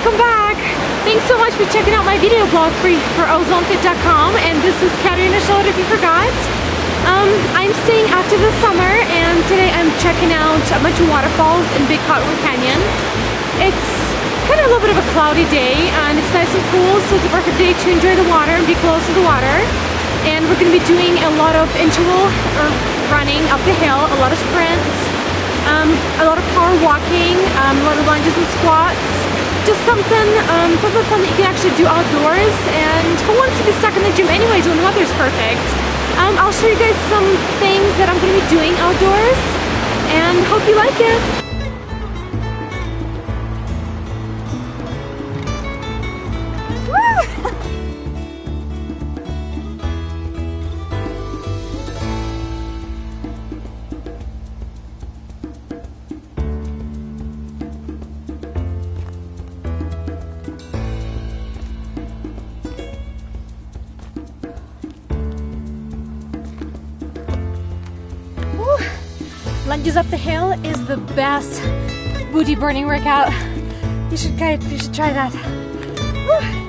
welcome back. Thanks so much for checking out my video blog for ozonefit.com, and this is Katerina Schload if you forgot. I'm staying after the summer, and today I'm checking out a bunch of waterfalls in Big Hot River Canyon. It's kind of a little bit of a cloudy day, and it's nice and cool, so it's a perfect day to enjoy the water and be close to the water. And we're going to be doing a lot of interval or running up the hill, a lot of sprints, a lot of power walking, a lot of lunges and squats. Just something fun that you can actually do outdoors, and who wants to be stuck in the gym anyways when the weather's perfect. I'll show you guys some things that I'm going to be doing outdoors, and hope you like it. Lunges up the hill is the best booty burning workout. You should try that. Woo.